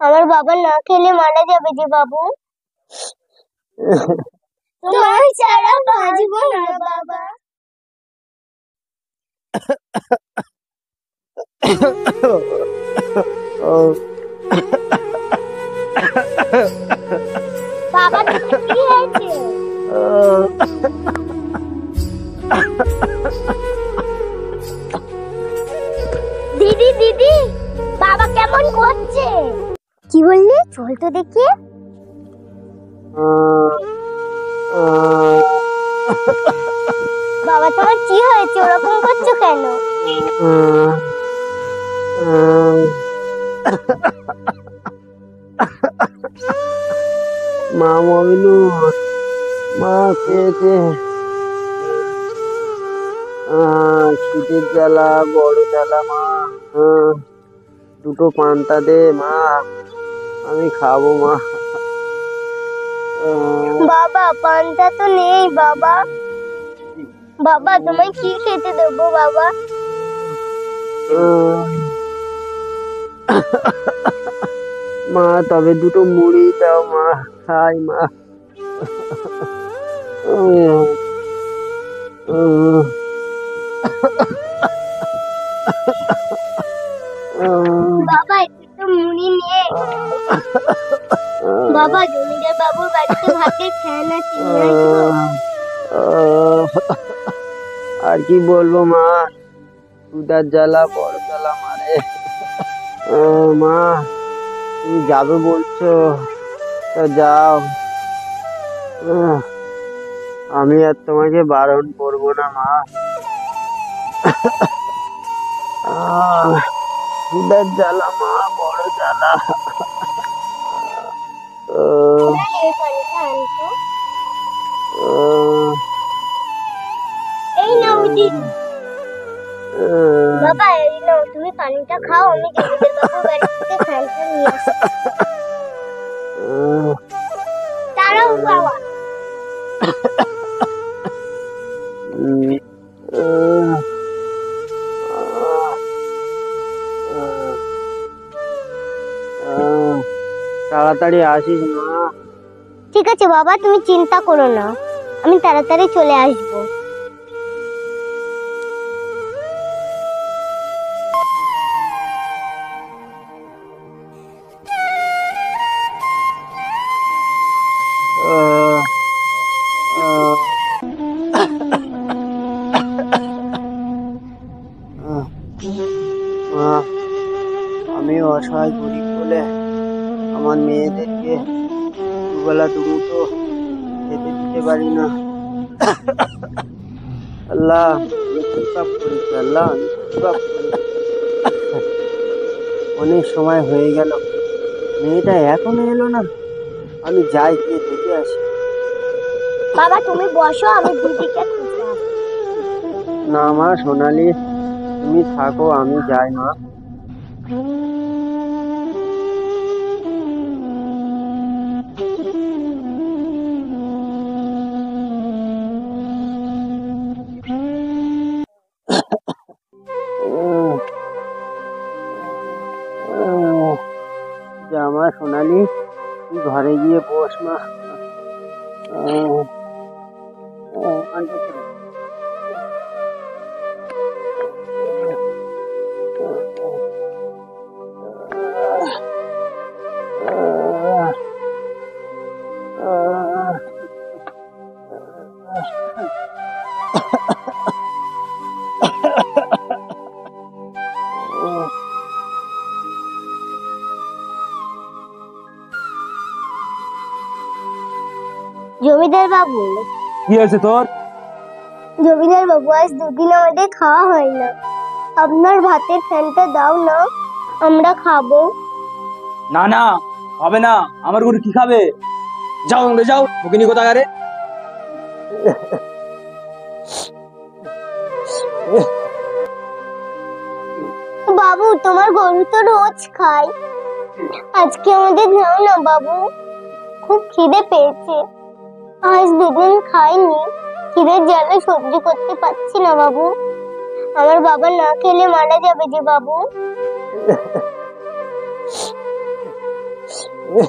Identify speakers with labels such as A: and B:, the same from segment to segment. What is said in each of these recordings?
A: আমার বাবা না খেলে মারা যাবে যে বাবু। তোমার ছাড়া বাঁচবো না বাবা। বাবা কি হয়েছে? দিদি দিদি বাবা কেমন করছে? কি বললি? চল তো দেখি। বাবা তোমার কি হয়েছে? ওরকম করছো কেন?
B: মা মমিনুর, মা খেয়েছে। শীতের জ্বালা, বড় জ্বালা মা। দুটো পান্তা দে মা, আমি খাবো মা।
A: বাবা পান্তা তো নেই বাবা। বাবা তোমায় কি খেতে দেবো বাবা?
B: মা তবে দুটো মুড়ি দাও মা, খাই মা।
A: বাবা একটু মুড়ি নিয়ে। বাবা জমিদার বাবুর বাড়িতে ভাতের ফ্যান আছে।
B: আর কি বলবো মা, ক্ষুধার জ্বালা, বড় জ্বালা মারে। মা তুমি যাবে বলছো তো যাও, আমি আর তোমাকে বারণ করবো না মা। ক্ষুধার জ্বালা মা, বড় জ্বালা।
A: এই নাও দিদি। বাবা এই নাও তুমি পানিটা খাও, আমি জমিদার বাবুর বাড়ি থেকে ফ্যানটা নিয়ে আসি। দাঁড়াও বাবা।
B: তাড়াতাড়ি আসিস মা।
A: ঠিক আছে বাবা, তুমি চিন্তা করো না, আমি তাড়াতাড়ি চলে আসবো।
B: আমি অসহায় গরিব বলে আমার মেয়েদেরকে দুবেলা দুমুঠো খেতে দিতে পারি না। আল্লাহ আমি কি পাপ করেছি, আল্লাহ আমি কি পাপ করেছি। অনেক সময় হয়ে গেল, মেয়েটা এখনো এলো না। আমি যাই, গিয়ে দেখে আসি।
A: বাবা তুমি বসো, আমি দিদিকে খুঁজে আসবো।
B: না মা সোনালি, তুমি থাকো, আমি যাই মা। জামা সোনালি, তুই ঘরে গিয়ে বস মা।
A: জমিদার বাবু।
C: কি হয়েছে তোর?
A: জমিদার বাবু আজ দুদিন আমাদের খাওয়া হয় না, আপনার ভাতের ফ্যানটা দাও না, আমরা খাবো।
C: না না হবে না, আমার গরু কি খাবে? যাও তোমরা যাও, ফকিনি কোথাকারে।
A: বাবু তোমার গরু তো রোজ খায়, আজকে আমাদের দাও না বাবু, খুব খিদে পেয়েছে, আজ দুদিন খাইনি, খিদের জ্বালা সহ্য করতে পারছি না বাবু, আমার বাবা না খেলে মারা যাবে যে বাবু।
C: মনে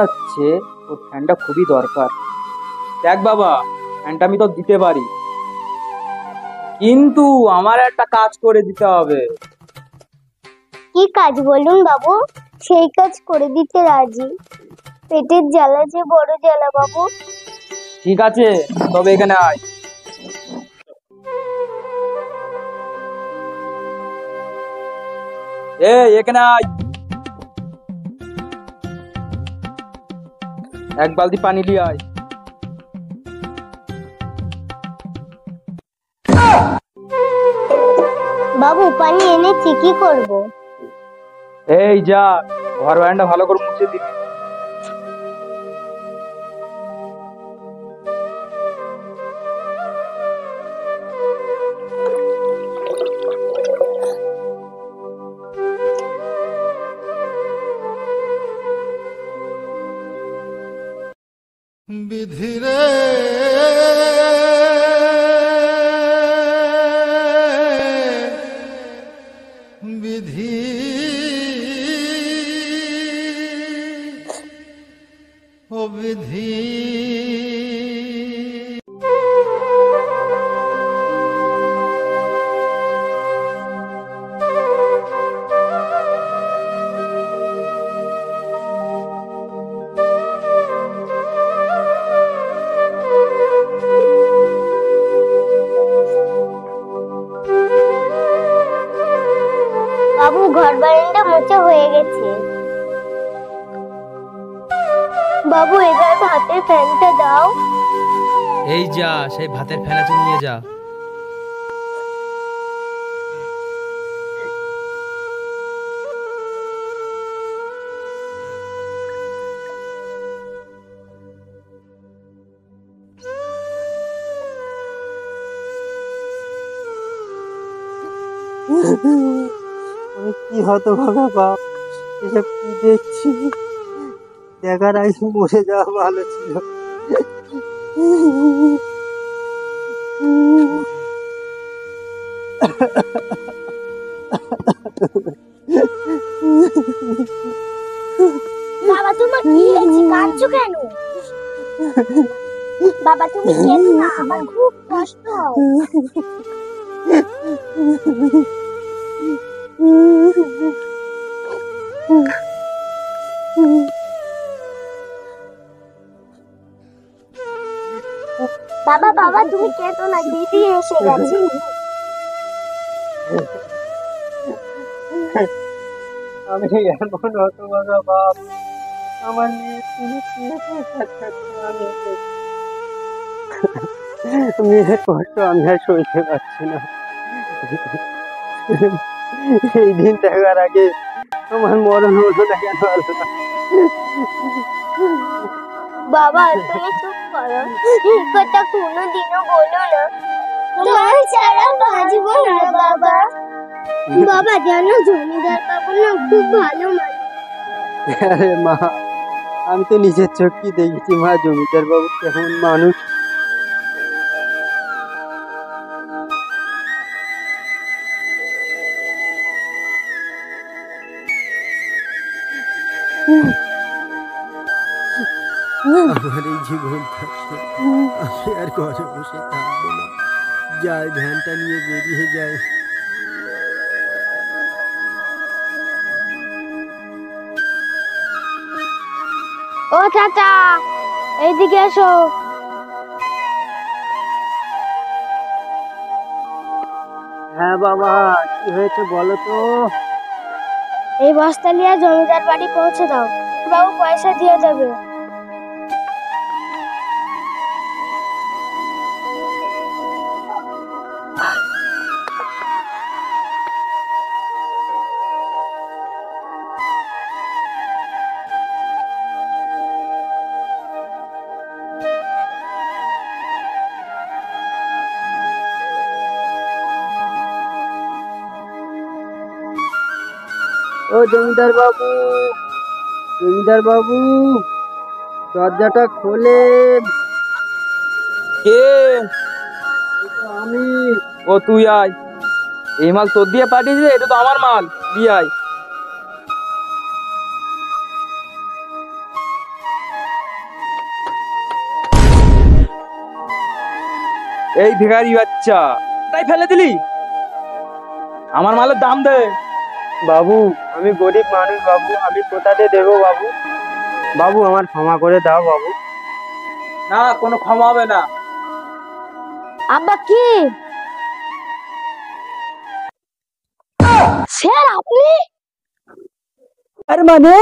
C: হচ্ছে ওর ফ্যানটা খুবই দরকার। দেখ বাবা, ফ্যানটা আমি তো দিতে পারি, কিন্তু আমার একটা কাজ করে দিতে হবে।
A: কি কাজ বলুন বাবু, সেই কাজ করে দিতে রাজি। পেটের জ্বালা যে বড় জ্বালা বাবু।
C: ঠিক আছে, তবে এখানে আয়। এখানে আয়, এক বালতি পানি দিয়ে আয়।
A: বাবু পানি এনেছি, কি করব?
C: এই যা, ঘর বারান্দা ভালো করে মুছে দিবি।
D: বিধিরে বিধি ও বিধি
A: বাবু ঘর বারান্দা মোছা হয়ে গেছে। বাবু এবার ভাতের ফ্যানটা দাও।
E: এই যা, সেই ভাতের ফেনাচুন নিয়ে যা।
B: আমি কি হতভাগা বাপ, এসব কি দেখছি? দেখার আগে মরে যাওয়া ভালো ছিল।
A: বাবা তোমার কি হয়েছে, কাঁদছো কেন? বাবা তুমি কেঁদো না, আমার খুব কষ্ট হয়। বাবা বাবা তুমি কেঁদো না, দিদি এসে গেছে।
B: আমি এমন হতভাগা বাপ, আমার মেয়ের কষ্ট আমি আর সইতে পারছি না। এই দিন দেখার আগে আমার মরণ হলো না কেন হলো না?
A: বাবা তুমি চুপ করো, এই কথা কোনোদিনও বলো না। তোমার ছাড়া বাঁচবো না বাবা। বাবা জানো জমিদার বাবু না খুব ভালো মানুষ।
B: আরে মা, আমি তো নিজের চোখে দেখেছি মা, জমিদার বাবু কেমন মানুষ।
D: আমার এই জীবন থাকতে আমি আর ঘরে বসে থাকবো না, যাই ভ্যানটা নিয়ে বেরিয়ে যায়।
A: ও চাচা এইদিকে এসো।
B: হ্যাঁ বাবা, কি হয়েছে বলো তো?
A: এই বস্তা নিয়ে জমিদার বাড়ি পৌঁছে দাও, বাবু পয়সা দিয়ে দেবে।
B: ও জমিদার বাবু, জমিদার বাবু, দরজাটা খোলেন।
C: কে? আমি। ও তুই আয়, এই মাল তোর দিয়ে পাঠিয়েছে, এটা তো আমার মাল, দিয়ে আয়। এই ভিখারি বাচ্চা, তাই ফেলে দিলি? আমার মালের দাম দে।
B: বাবু আমি গরিব মানুষ বাবু, আমি কোথাতে দেবো বাবু? বাবু আমার ক্ষমা করে দাও বাবু।
C: না, কোনো ক্ষমা হবে না।
A: আব্বা কি স্যার আপনি?
B: আর মানে